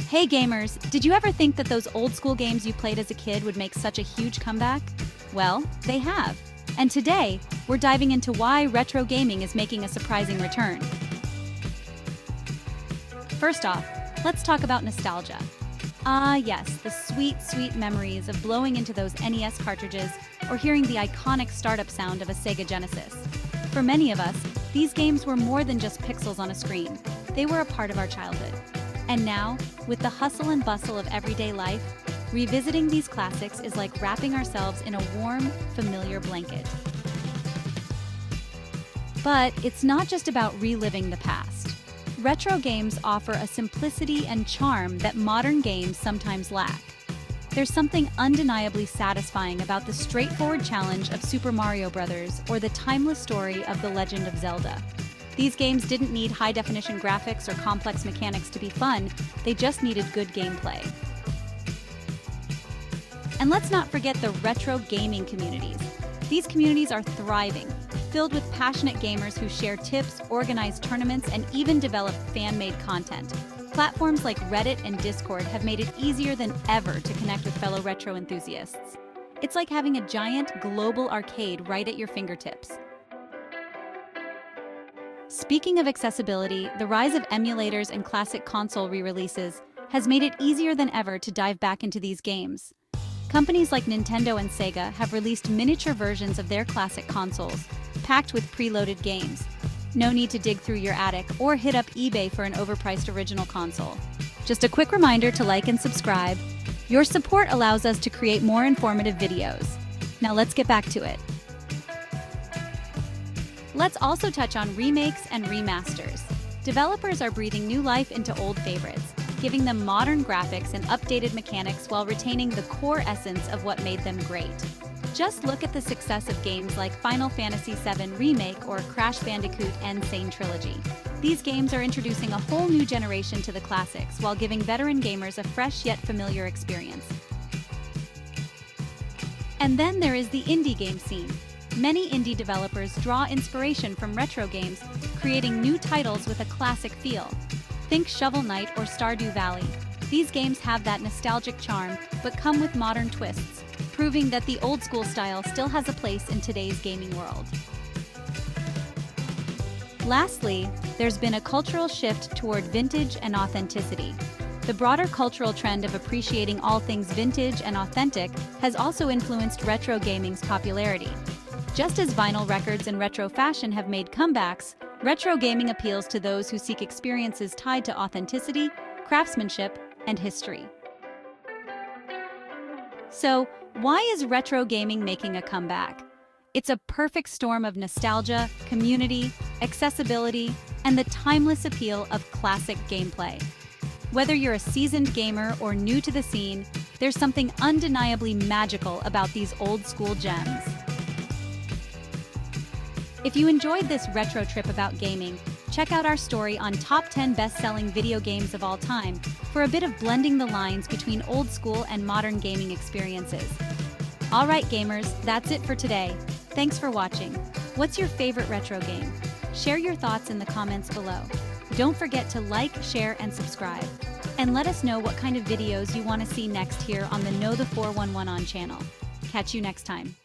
Hey gamers, did you ever think that those old school games you played as a kid would make such a huge comeback? Well, they have. And today, we're diving into why retro gaming is making a surprising return. First off, let's talk about nostalgia. Ah yes, the sweet, sweet memories of blowing into those NES cartridges or hearing the iconic startup sound of a Sega Genesis. For many of us, these games were more than just pixels on a screen. They were a part of our childhood. And now, with the hustle and bustle of everyday life, revisiting these classics is like wrapping ourselves in a warm, familiar blanket. But it's not just about reliving the past. Retro games offer a simplicity and charm that modern games sometimes lack. There's something undeniably satisfying about the straightforward challenge of Super Mario Bros. Or the timeless story of The Legend of Zelda. These games didn't need high-definition graphics or complex mechanics to be fun, they just needed good gameplay. And let's not forget the retro gaming communities. These communities are thriving, filled with passionate gamers who share tips, organize tournaments, and even develop fan-made content. Platforms like Reddit and Discord have made it easier than ever to connect with fellow retro enthusiasts. It's like having a giant global arcade right at your fingertips. Speaking of accessibility, the rise of emulators and classic console re-releases has made it easier than ever to dive back into these games. Companies like Nintendo and Sega have released miniature versions of their classic consoles, packed with preloaded games. No need to dig through your attic or hit up eBay for an overpriced original console. Just a quick reminder to like and subscribe. Your support allows us to create more informative videos. Now let's get back to it. Let's also touch on remakes and remasters. Developers are breathing new life into old favorites, giving them modern graphics and updated mechanics while retaining the core essence of what made them great. Just look at the success of games like Final Fantasy VII Remake or Crash Bandicoot N. Sane Trilogy. These games are introducing a whole new generation to the classics while giving veteran gamers a fresh yet familiar experience. And then there is the indie game scene. Many indie developers draw inspiration from retro games, creating new titles with a classic feel. Think Shovel Knight or Stardew Valley. These games have that nostalgic charm, but come with modern twists, proving that the old-school style still has a place in today's gaming world. Lastly, there's been a cultural shift toward vintage and authenticity. The broader cultural trend of appreciating all things vintage and authentic has also influenced retro gaming's popularity. Just as vinyl records and retro fashion have made comebacks, retro gaming appeals to those who seek experiences tied to authenticity, craftsmanship, and history. So, why is retro gaming making a comeback? It's a perfect storm of nostalgia, community, accessibility, and the timeless appeal of classic gameplay. Whether you're a seasoned gamer or new to the scene, there's something undeniably magical about these old-school gems. If you enjoyed this retro trip about gaming, check out our story on Top 10 Best-Selling Video Games of All Time for a bit of blending the lines between old school and modern gaming experiences. Alright gamers, that's it for today. Thanks for watching. What's your favorite retro game? Share your thoughts in the comments below. Don't forget to like, share, and subscribe. And let us know what kind of videos you want to see next here on the Know the 411 On channel. Catch you next time.